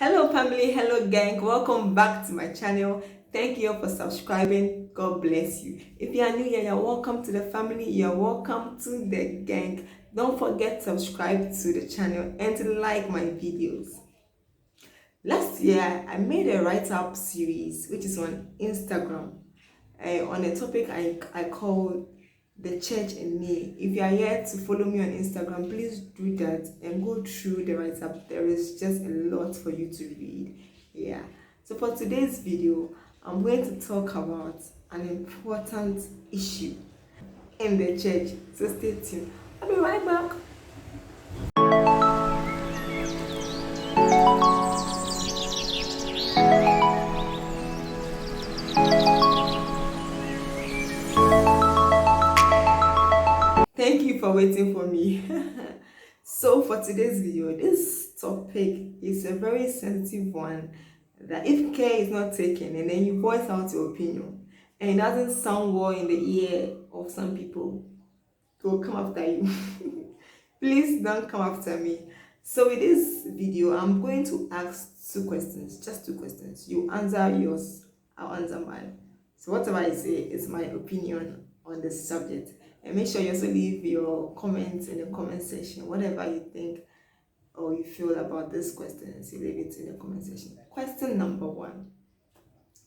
Hello family, hello gang, welcome back to my channel. Thank you all for subscribing. God bless you. If you are new here, you're welcome to the family. You're welcome to the gang. Don't forget to subscribe to the channel and to like my videos. Last year, I made a write-up series which is on Instagram on a topic I called the church in me. If you are here to follow me on Instagram, please do that and go through the write-up. There is just a lot for you to read. Yeah. So for today's video, I'm going to talk about an important issue in the church. So stay tuned. I'll be right back. Thank you for waiting for me. So for today's video, this topic is a very sensitive one that if care is not taken and then you voice out your opinion and it doesn't sound well in the ear of some people, they will come after you. Please don't come after me. So with this video, I'm going to ask two questions, just two questions. You answer yours, I'll answer mine. So whatever I say is my opinion on the subject. And make sure you also leave your comments in the comment section, whatever you think or you feel about this questions, you leave it in the comment section. Question number one.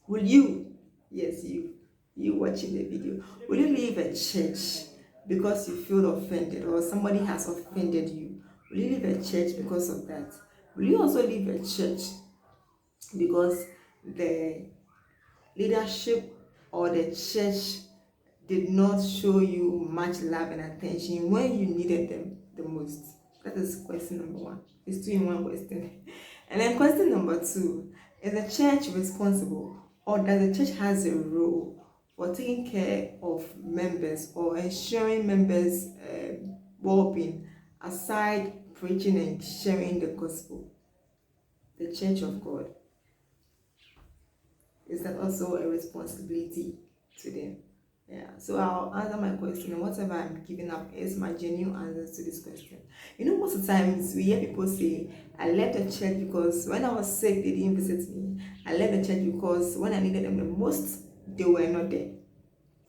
Will you, yes, you watching the video, will you leave a church because you feel offended or somebody has offended you? Will you leave a church because of that? Will you also leave a church because the leadership or the church did not show you much love and attention when you needed them the most? That is question number one. It's two in one question. And then question number two, is the church responsible or does the church has a role for taking care of members or ensuring members' well-being aside preaching and sharing the gospel? The church of God, is that also a responsibility to them? Yeah, so I'll answer my question, and whatever I'm giving up is my genuine answers to this question. You know, most of the times we hear people say, I left the church because when I was sick, they didn't visit me. I left the church because when I needed them the most, they were not there.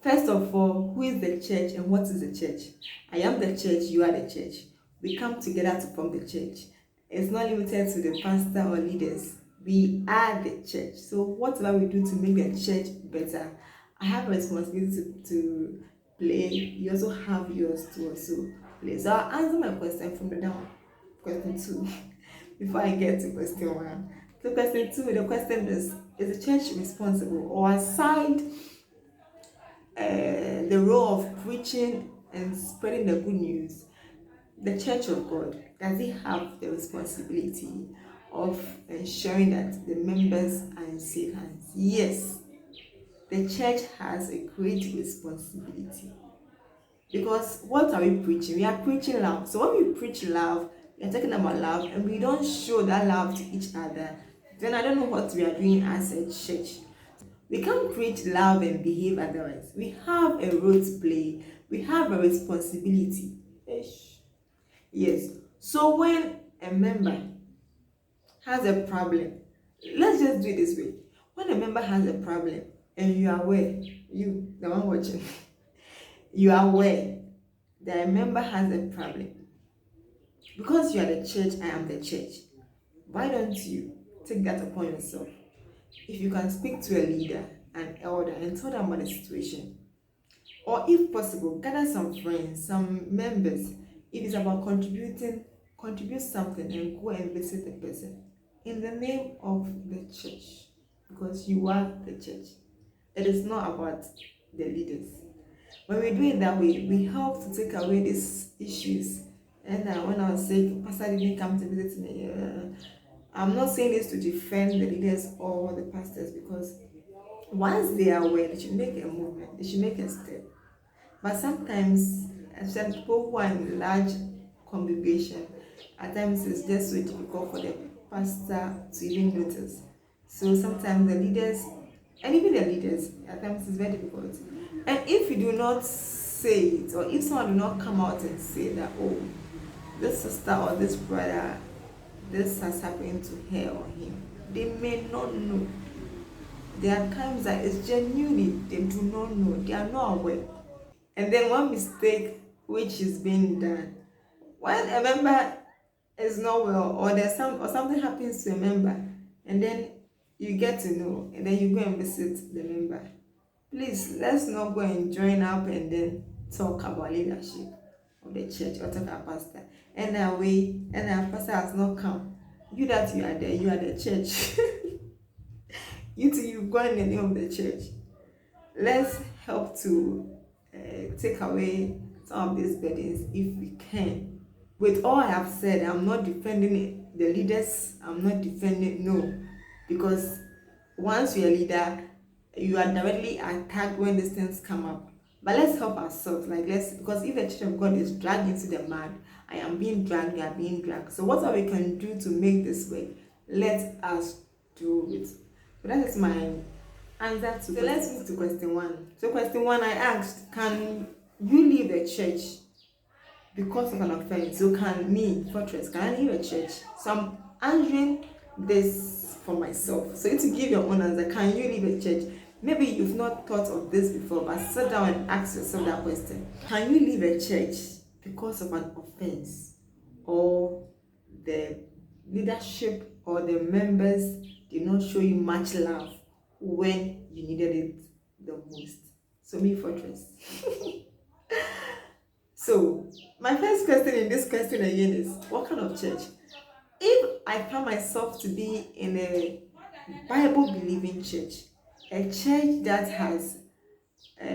First of all, who is the church and what is the church? I am the church, you are the church. We come together to form the church. It's not limited to the pastor or leaders. We are the church. So whatever we do to make the church better, I have a responsibility to play. You also have yours to also play. So I'll answer my question from the down. Question two, before I get to question one. So question two, the question is the church responsible or aside the role of preaching and spreading the good news, the church of God, does it have the responsibility of ensuring that the members are in safe hands? Yes, the church has a great responsibility. Because what are we preaching? We are preaching love. So when we preach love, we are talking about love and we don't show that love to each other, then I don't know what we are doing as a church. We can't preach love and behave otherwise. We have a role to play. We have a responsibility. Yes. So when a member has a problem, let's just do it this way. When a member has a problem and you are aware, you, the one watching, you are aware that a member has a problem. Because you are the church, I am the church. Why don't you take that upon yourself? If you can speak to a leader, an elder, and tell them about the situation, or if possible, gather some friends, some members. If it's about contributing, contribute something and go and visit the person in the name of the church, because you are the church. It is not about the leaders. When we do it that way, we help to take away these issues. And when I was sick, pastor didn't come to visit me. I'm not saying this to defend the leaders or the pastors, because once they are aware, they should make a movement, they should make a step. But sometimes, especially people who are in large congregation, at times it's just so difficult for the pastor to even notice. So sometimes the leaders, and even the leaders, at times it's very difficult. And if you do not say it, or if someone do not come out and say that, oh, this sister or this brother this has happened to her or him. They may not know. There are times that it's genuinely they do not know, they are not aware. And then one mistake which is being done, when a member is not well, or there's something happens to a member, and then you get to know, and then you go and visit the member. Please, let's not go and join up and then talk about leadership of the church or talk about pastor. And our pastor has not come. You that you are there, you are the church. You too, you go in the name of the church. Let's help to take away some of these burdens if we can. With all I have said, I'm not defending the leaders. I'm not defending, no, because once you're a leader, you are directly attacked when these things come up. But let's help ourselves. Like, let's, because if the church of God is dragged into the mud, I am being dragged, we are being dragged. So what we can do to make this work? Let us do it. So that is my answer to. So let's move to question 1. So question 1, I asked, can you leave the church because of an offense? So can me, Fortress, can I leave a church? So I'm answering this for myself. So you to give your own answer. Can you leave a church? Maybe you've not thought of this before, but sit down and ask yourself that question. Can you leave a church because of an offense, or the leadership or the members did not show you much love when you needed it the most? So me, Fortress. So my first question in this question again is, what kind of church? If I find myself to be in a Bible believing church, a church that has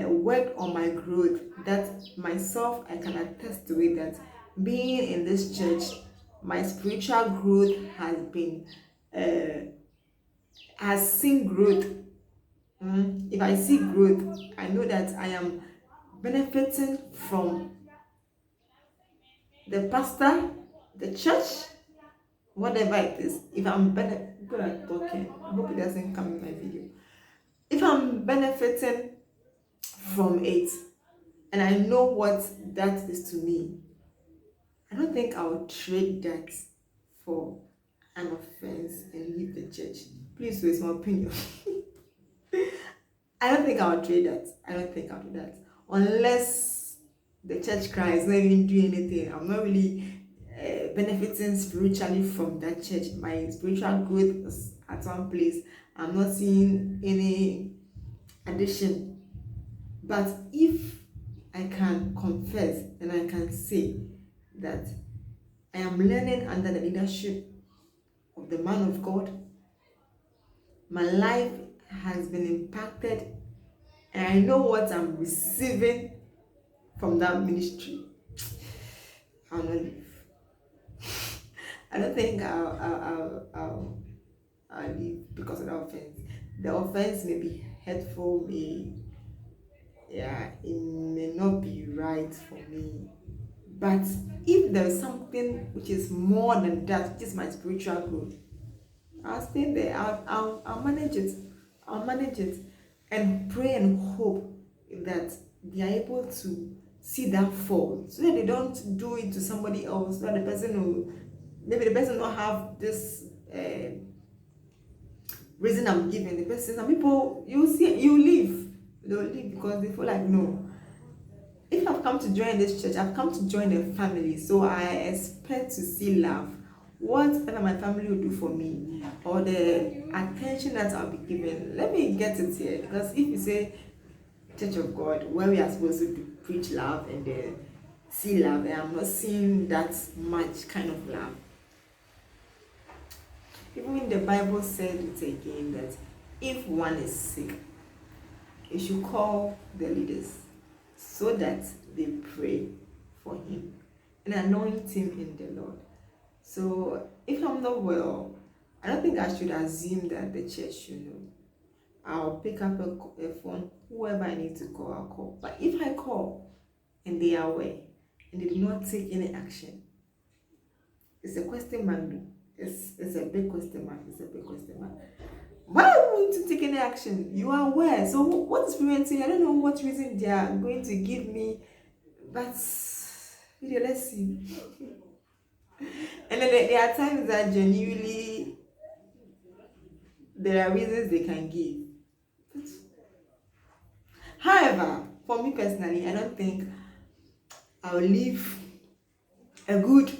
worked on my growth, that myself I can attest to it, that being in this church, my spiritual growth has been has seen growth. If I see growth, I know that I am benefiting from the pastor, the church, whatever it is. If I'm people are talking, I hope it doesn't come in my video. If I'm benefiting from it, and I know what that is to me, I don't think I will trade that for an offense and leave the church. Please, it's my opinion. I don't think I'll trade that. I don't think I'll do that. Unless the church cries, not even doing anything. I'm not really benefiting spiritually from that church. My spiritual growth is at one place. I'm not seeing any addition. But if I can confess and I can say that I am learning under the leadership of the man of God, my life has been impacted, and I know what I'm receiving from that ministry, I'll not leave. I don't think I'll leave because of the offense. The offense may be hurtful, it may not be right for me. But if there is something which is more than that, which is my spiritual growth, I'll stay there. I'll manage it. I'll manage it and pray and hope that they are able to see that fall, so that they don't do it to somebody else. So that the person will, maybe the person will have this reason I'm giving. The person, some people, you see, you leave. They'll leave because they feel like, no. If I've come to join this church, I've come to join a family, so I expect to see love. Whatever my family will do for me, or the attention that I'll be given, let me get it here. Because if you say Church of God, where we are supposed to preach love and see love, and I'm not seeing that much kind of love. Even when the Bible said it again, that if one is sick, you should call the leaders so that they pray for him and anoint him in the Lord. So if I'm not well, I don't think I should assume that the church should know. I'll pick up a phone, whoever I need to call, I'll call. But if I call and they are aware and they do not take any action, it's a question mark. It's a big question mark. It's a big question mark. Why won't you take any action? You are aware. So what is preventing? I don't know what reason they are going to give me, but let's see. And then there are times that genuinely there are reasons they can give. However, for me personally, I don't think I'll leave a good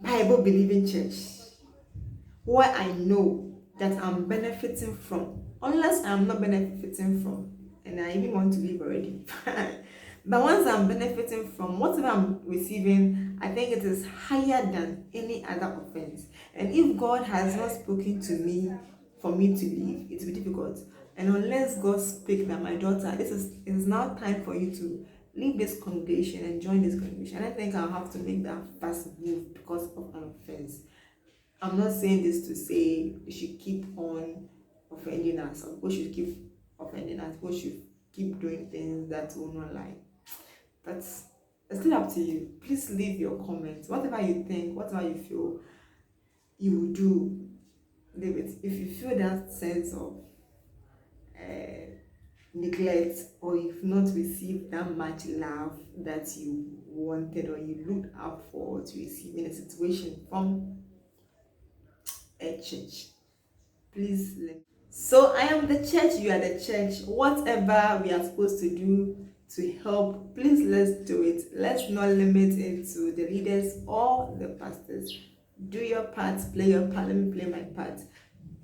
Bible believing church where I know that I'm benefiting from, unless I'm not benefiting from, and I even want to leave already. But once I'm benefiting from whatever I'm receiving, I think it is higher than any other offense. And if God has not spoken to me for me to leave, it will be difficult. And unless God speak that, my daughter, it is now time for you to leave this congregation and join this congregation, I think I'll have to make that fast move because of an offense. I'm not saying this to say we should keep on offending us, or we should keep offending us, we should keep doing things that will not like. But it's still up to you. Please leave your comments. Whatever you think, whatever you feel you will do, leave it. If you feel that sense of neglect, or you've not received that much love that you wanted or you looked out for to receive in a situation from a church, please let. So I am the church, you are the church. Whatever we are supposed to do to help, please let's do it. Let's not limit it to the leaders or the pastors. Do your part, play your part, let me play my part.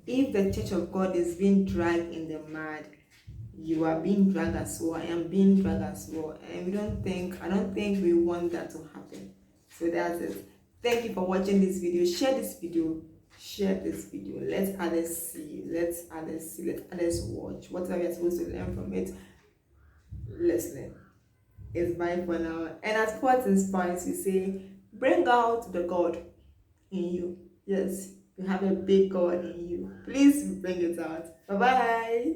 If the church of God is being dragged in the mud, you are being dragged as well. I am being dragged as well. And I don't think we want that to happen. So that's it. Thank you for watching this video. Share this video. Share this video. Let others see. Let others see. Let others watch. Whatever you're supposed to learn from it, let's learn. It's bye for now. And as Quotes Inspires, we say, bring out the God in you. Yes, you have a big God in you. Please bring it out. Bye bye.